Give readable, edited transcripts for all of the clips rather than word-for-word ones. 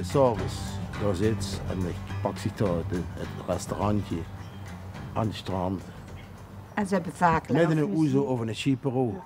s'avonds daar zit en ik pak zich daar het restaurantje aan het strand. En ze hebben vaak Met een muziek. oezo of een chipero.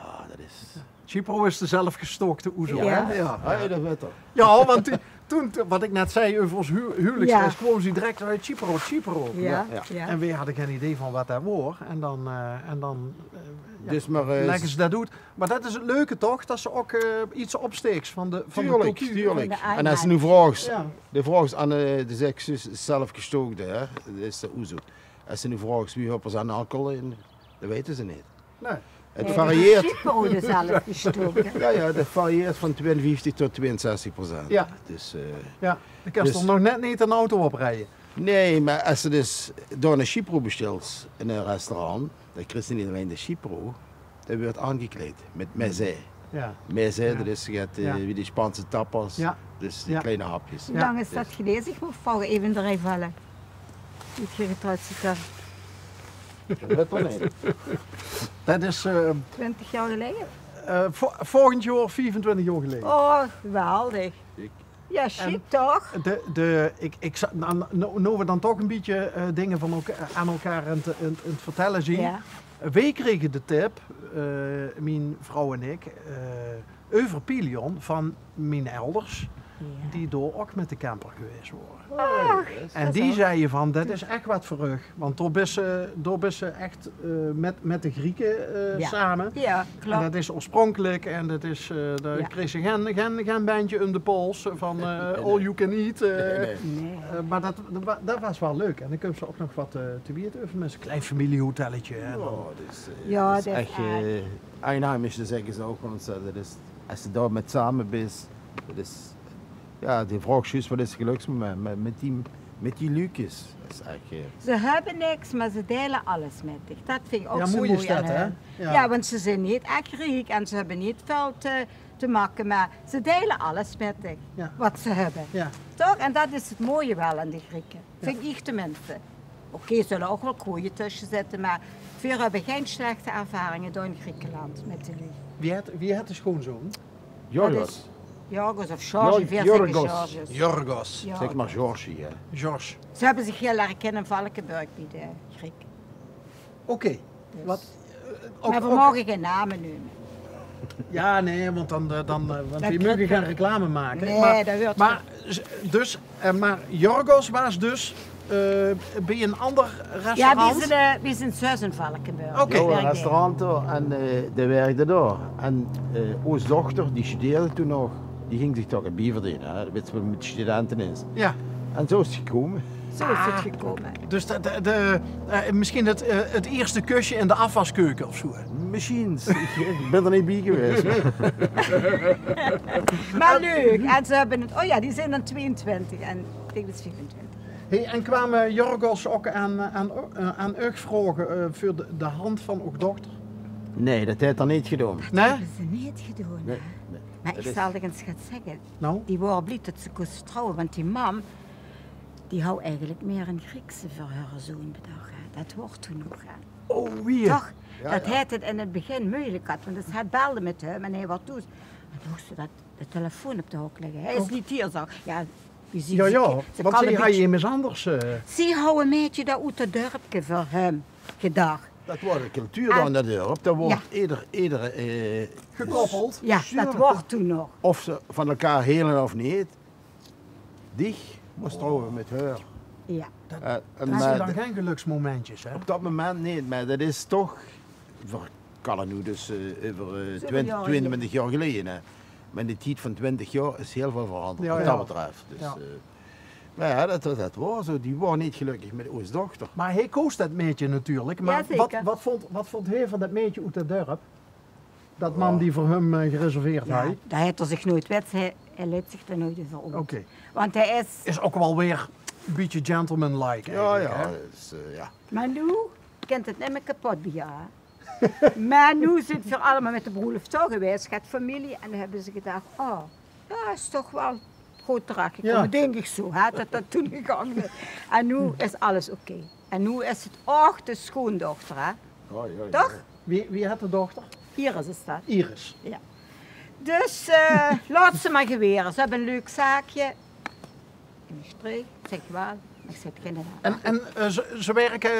Ah, dat is... Chipro is de zelfgestookte oezo, Ja. hè? Ja. Ah, dat weet er. Ja, want toen, wat ik net zei over ons huwelijksreis, Ja. kwam ze direct uit Chipro. Ja, Ja. ja. En we hadden geen idee van wat dat was. En dan ja, Dus maar... leggen ze dat doet. Maar dat is het leuke toch, dat ze ook iets opsteeks van de Tuurlijk, cultuur. tuurlijk. Van de En als ze nu vraagt, Ja. de vraag is aan de seksus zelf gestookte, hè? Dat is de oezo. Als ze nu vraagt wie heeft er zijn alcohol in, dat weten ze niet. Nee. Het varieert. Chipro zelf gestoken. Ja, dat varieert van 52 tot 62%. Ja. Dus, Ja, dan kan Dus- er nog net niet een auto oprijden. nee, maar als ze dus door een Chipro bestelt in een restaurant, dan krijgt ze niet alleen de Chipro, dat wordt aangekleed met mezé. Ja. Mezé, Ja. dat is je hebt, Ja. wie die Spaanse tapas, Ja. dus die Ja. kleine hapjes. Hoe lang is dat geleden? Ik moet vallen, even erin vallen. Niet je getrouwd zit daar Dat weet toch niet. Dat is 20 jaar geleden. volgend jaar 24 jaar geleden. Oh, geweldig. Chic. Ja, chic En- toch? Nou we dan toch een beetje dingen van aan elkaar aan het vertellen zien. Ja. Wij kregen de tip, mijn vrouw en ik, over Pilion van mijn elders, die door ook met de camper geweest waren. En die zeiden van, dat is echt wat voor rug. Want door is ze echt met de Grieken Ja. samen. Ja, En klopt. dat is oorspronkelijk en dat is, daar Ja. kreeg ze geen bandje om de pols van all you can eat. Nee. Nee. Maar dat was wel leuk. En dan kunnen ze ook nog wat te weten over met een klein familiehotelletje. En dan- Oh, dus, Ja, dat is dat is echt einheimisch, dat zeggen ze ook. Want dat is, als je daar met samen bent, dat is, ja, die vraag is juist wat is het geluksmoment met die Lucas. Dat is echt, Ze hebben niks, maar ze delen alles met zich. Dat vind ik ook Ja, zo mooi mooi is dat, aan hè? hen. Ja. Ja. Want ze zijn niet echt rijk en ze hebben niet veel te maken, maar ze delen alles met zich, Ja. wat ze hebben. Ja. Toch? En dat is het mooie wel aan de Grieken. Vind ik tenminste. Oké, er zullen ook wel koeien tussen zitten, maar we hebben geen slechte ervaringen door in Griekenland met de lui. Wie had de schoonzoon? Jorgos. Jorgos of George, veel zeggen Georges. Jorgos. Ja. Zeg maar Georgie, hè. George. Ze hebben zich heel erg kennen in Valkenburg bij de Grieken. Oké. Dus. Wat? Maar we mogen geen namen noemen. Ja, nee, want want we krijg mogen je- geen reclame maken. Nee, dat wil maar Jorgos was dus bij een ander Ja, restaurant. we zijn zus in Valkenburg. Oké. Ja, Werk een daar. restaurant daar en die werkte daar. En onze dochter, die studeerde toen nog, die ging zich toch een bier verdienen. Hè. Dat weet je wat met studenten is. Ja. En zo is het gekomen. Zo is het gekomen. Dus misschien het eerste kusje in de afwaskeuken of zo. Machines. Ik ben er niet bij geweest. Maar leuk. En ze hebben het, oh ja, die zijn dan 22 en ik denk dat het 24. Hey, en kwamen Jorgos ook aan u vragen voor de hand van uw dochter? Nee, dat heeft er niet gedaan. Nee? hebben ze niet gedaan. Nee, hè. nee. Maar Dat ik is- zal er eens gaan zeggen. Nou? Die waren blij dat ze kon trouwen, want die mam, die hou eigenlijk meer een Griekse voor haar zoon bedacht. Hè. Dat wordt toen nog. Hè. Oh, wie? Toch? Ja, dat ja. hij het in het begin moeilijk had, want dus hij belde met hem en hij wat doet. En toen ze dat de telefoon op de hoek leggen. Hij is niet hier zo. Ja, wie ziet Ja, ze- ja, ze want kan ze een had beetje- je immers anders. Ze houden een beetje dat uit het dorpje voor hem gedacht. Dat wordt de cultuur dan in dat dorp. Dat wordt Ja. ieder Gekoppeld. Ja, dat wordt toen nog. of ze van elkaar helen of niet. Die moest trouwen met haar. Ja. En Dat maar zijn dan geen geluksmomentjes, hè? op dat moment niet, maar dat is toch, voor kan het nu dus over Zoveel jaar 22 jaar geleden. Hè. Maar in de tijd van 20 jaar is heel veel veranderd Ja, wat ja. dat betreft. Dus, Ja. maar ja, dat was zo. Die was niet gelukkig met onze dochter. Maar hij koos dat meisje natuurlijk. Maar Ja, zeker. wat vond hij van dat meisje uit het dorp? Dat man die voor hem gereserveerd Ja, had. dat heeft er zich nooit wet. Hij leidt zich er nooit over op. Oké. Want hij is... Is ook wel weer een beetje gentleman-like. Ja, eigenlijk, ja. hè? Dus, ja. Maar nu kent het niet meer kapot bij jou. Hè. Maar nu zijn we allemaal met de broerlijf toch geweest. Gaat familie en dan hebben ze gedacht, oh, dat is toch wel goed terechtgekomen. Ja. Denk ik zo, hè, dat dat toen gegaan is. En nu is alles oké. En nu is het ook de schoondochter, hè. Ja, ja, Toch? Wie had de dochter? Hier is het dat. Iris. Ja. Dus laat ze maar geweren. Ze hebben een leuk zaakje. in de streek. Ik zeg wel, ik zit geen En ze werken,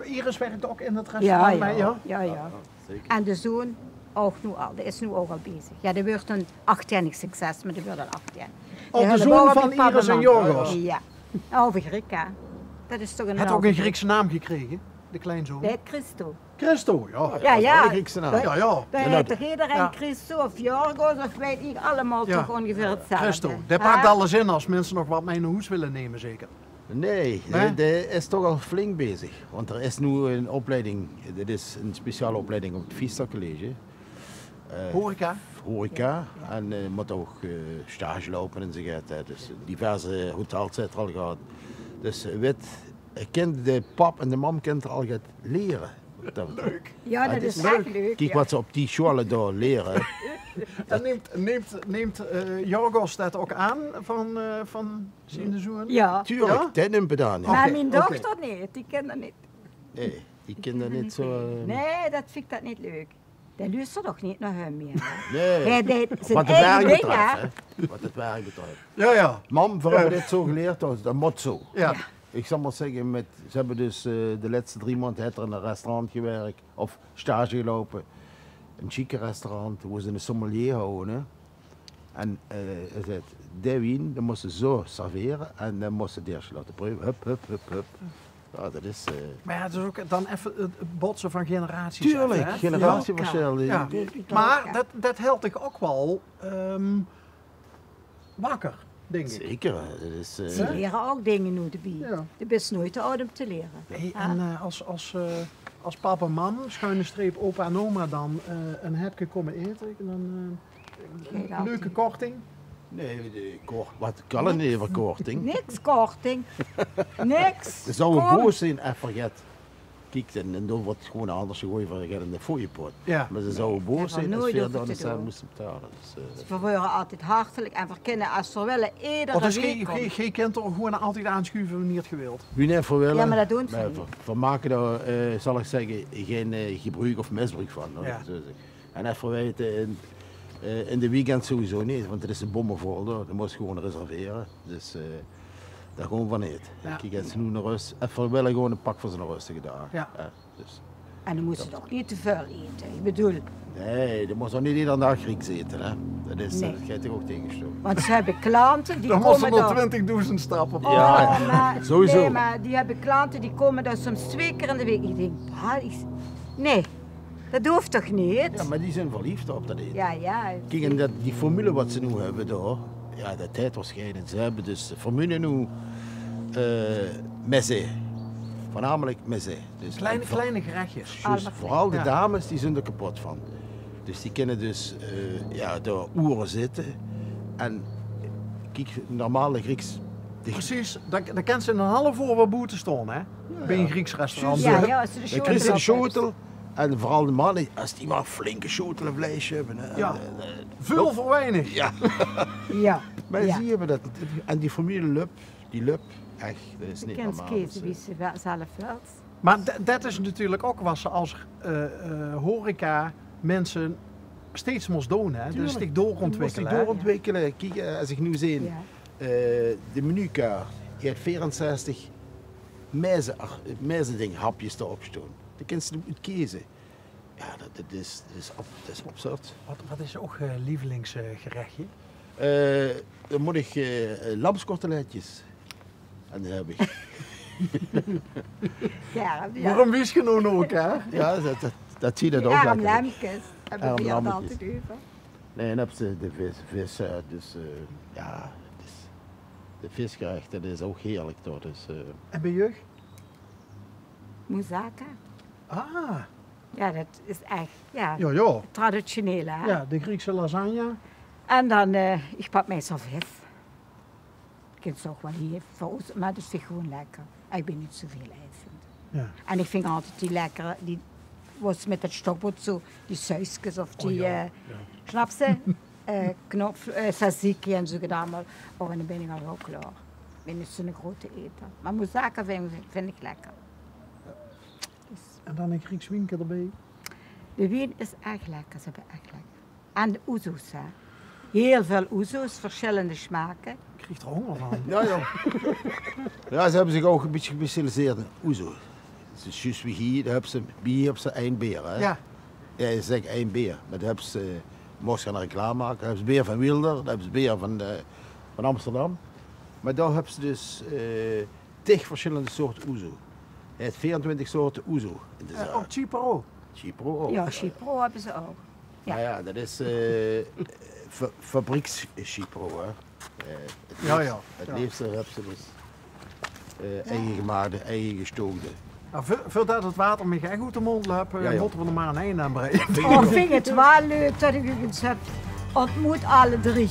Iris werkt ook in het ja, restaurant mee, ja, ja? ja. Zeker. En de zoon ook nu al, die is nu ook al bezig. Ja, die wordt een 8-jarig succes, maar die wordt al 8 jaar. Oh, Die de hebben zoon ook van die Iris en paddenman. Jorgos. Ja, over Griek, hè. Dat is toch een Had ook een Griekse naam gekregen, de kleinzoon. Bij Christo. Christo, ja. Ja, Dat is wel ja. een Griekse naam. Ja, ja. Dan Ja, heet dat- toch iedereen Ja. Christo of Jorgos of weet ik, allemaal Ja. toch ongeveer hetzelfde. Christo. Dat pakt alles in als mensen nog wat mee naar huis willen nemen, zeker. Nee, Nee? die is toch al flink bezig. Want er is nu een opleiding, dit is een speciale opleiding op het Vista College. Horeca. Horeca. En moet ook stage lopen en zo gaat. Dus diverse hotels heeft er al gehad. Dus de pap en de mam kind er al gaat leren. Leuk. Ja, dat het is is echt leuk. Kijk ja. wat ze op die scholen daar leren. En neemt Jorgos dat ook aan van zijn zoon? Ja, Tuurlijk, Ja? dat neemt gedaan. Oké, maar mijn oké. dochter niet, die kent dat niet. Nee, die kinderen niet zo. Nee, dat vind ik dat niet leuk. Die luistert toch niet naar hem meer. hè. Nee. Hij deed zijn Wat het eigen werk ding, betreft, hè. hè. Wat het werk betreft. Ja, ja. Mam, we hebben dit zo geleerd, dat moet zo. Ja. Ik zal maar zeggen, ze hebben dus de laatste 3 maanden heeft er in een restaurant gewerkt, of stage gelopen. Een chique restaurant, waar ze een sommelier houden. Hè. En hij zei, die wien, dat moesten ze zo serveren en dan moesten ze het eerst laten proeven. Hup, hup, hup, hup. Ja, dat is... Maar ja, het is ook dan even het botsen van generaties. tuurlijk, even, hè? generatieverschil. Ja. Maar dat helpt ik ook wel wakker, denk ik. Zeker, dat is... Ze leren ook dingen nu te bieden. Ja. Je bent nooit te oud om te leren. Hey, Ja. en als papa en mam, schuine streep opa en oma dan een hapje komen eten, dan Geen een altijd. leuke korting. Nee, wat kan er niet over korting? Niks korting. Niks. Ze zouden Kom. boos zijn en vergeet. Kijk, en dan wordt het gewoon anders gegooid van in de fooiepot. Ja. Maar ze zouden boos dat zijn nooit als we hoeven dan te zelf doen. moesten betalen. Dus, Ze worden altijd hartelijk en verkennen als ze willen iedere Of is week komen. geen kind er gewoon altijd aanschuiven wanneer het gewild. wie net voor willen, Ja, maar dat doen ze maar niet. we maken daar, zal ik zeggen, geen gebruik of misbruik van. Hoor. Ja. Zo zeg ik. En even weten, in de weekend sowieso niet, want het is een bommenvol daar. Dan moet je gewoon reserveren. Dus daar gewoon van niet. Ja. Kijk, als ze nu naar rust, even willen gewoon een pak voor zijn rustige dagen. Ja. Dus. En dan moeten ze toch niet te veel eten. Ik bedoel, Nee, dat moet ook niet iedere dag Grieks eten. Hè? Dat is, Nee. dat gaat toch ook tegenstoten. want ze hebben klanten die Dan moest er komen nog daar. 20.000 stappen. Oh, Ja, maar, sowieso. Nee, maar die hebben klanten die komen daar soms 2 keer in de week. Ik denk, nee, dat hoeft toch niet? Ja, maar die zijn verliefd op dat eten. Ja. Kijk, en die formule wat ze nu hebben daar, ja, dat tijd waarschijnlijk. Ze hebben dus de formule nu mezze. Voornamelijk mezze. Dus Kleine gerechtjes. Juist, vooral de Ja. dames die zijn er kapot van. Dus die kunnen dus daar uren zitten. En kijk, normale Grieks. Precies, dan kan ze in een half uur wel boete staan, hè? Bij een Grieks restaurant. Ja, als ze de Dan show krijg je de erop schotel. En vooral de mannen, als die maar flinke schotel vlees hebben. Hè, Ja. Veel voor weinig. ja. hebben. Ja. Maar ja. zie je dat. En die familie Lup, echt, dat is Je niet kunt normaal. kiezen wie ze zelf wil. Maar dat is natuurlijk ook wat ze als horeca mensen steeds moest doen, hè? Dus zich doorontwikkelen. hè? Doorontwikkelen. Kijk, als ik nu zie, Ja. de menukaart, die heeft 64 ding hapjes erop staan. Dan kun je het kiezen. Ja, dat is absurd. Wat is ook lievelingsgerechtje? Dan moet ik lamskoteletjes. En dat heb ik. Ja, Waarom wist je nou nog, hè? Ja, dat zie je dat ook lekker. armlemmekes hebben we hier Armlammetjes. altijd over. Nee, dan heb je de vis dus ja, dus de visgerecht, dat is ook heerlijk toch. Dus, En bij jeugd? Moussaka. Ah, Ja, dat is echt ja. traditioneel. Hè? Ja, de Griekse lasagne. En dan, ik pak meestal vis. Ik vind het ook wel hier, maar dat vind ik gewoon lekker. Ik ben niet zoveel eisend. Ja. En ik vind altijd die lekkere, die was met het stokbrood zo, die sausjes of die, snap ze? Tzatziki en zo gedaan. Maar, oh, en dan ben ik al wel klaar. Ik ben niet zo'n grote eter. Maar moussaka vind ik lekker. Dus, En dan een Grieks winkel erbij. de wien is echt lekker, ze hebben echt lekker. En de oezoes, hè. Heel veel oezo's, verschillende smaken. Ik krijg er honger van. Ja, ja. Ja, ze hebben zich ook een beetje gespecialiseerd in oezo. Het is juist wie hier, daar hebben ze, hier hebben ze één beer. Hè? Ja, Ja, je zegt één beer. Maar dan hebben ze, moest gaan reclame maken, dan hebben ze beer van Wilder, dan hebben ze beer van Amsterdam. Maar daar hebben ze dus 10 verschillende soorten oezo. Je hebt 24 soorten oezo in de zaak. ook Chipro. Chipro ook. Ja, Chipro hebben ze ook. Ja. Nou ja, dat is fabrieks-Chipro. Hè. Ja. Het liefste hebben ze dus eigen gemaakte, eigen gestookte. Nou, voordat het water me echt goed de mond loopt, Ja. moeten we er maar een einde aan brengen. Oh, ik vind het wel leuk dat ik u eens heb ontmoet, alle drie.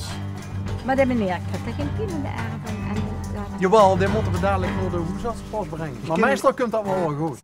Maar de meneer krijgt geen pin in de erven. Jawel, die moeten we dadelijk voor de hoezartspost brengen. Maar meestal kunt dat wel goed.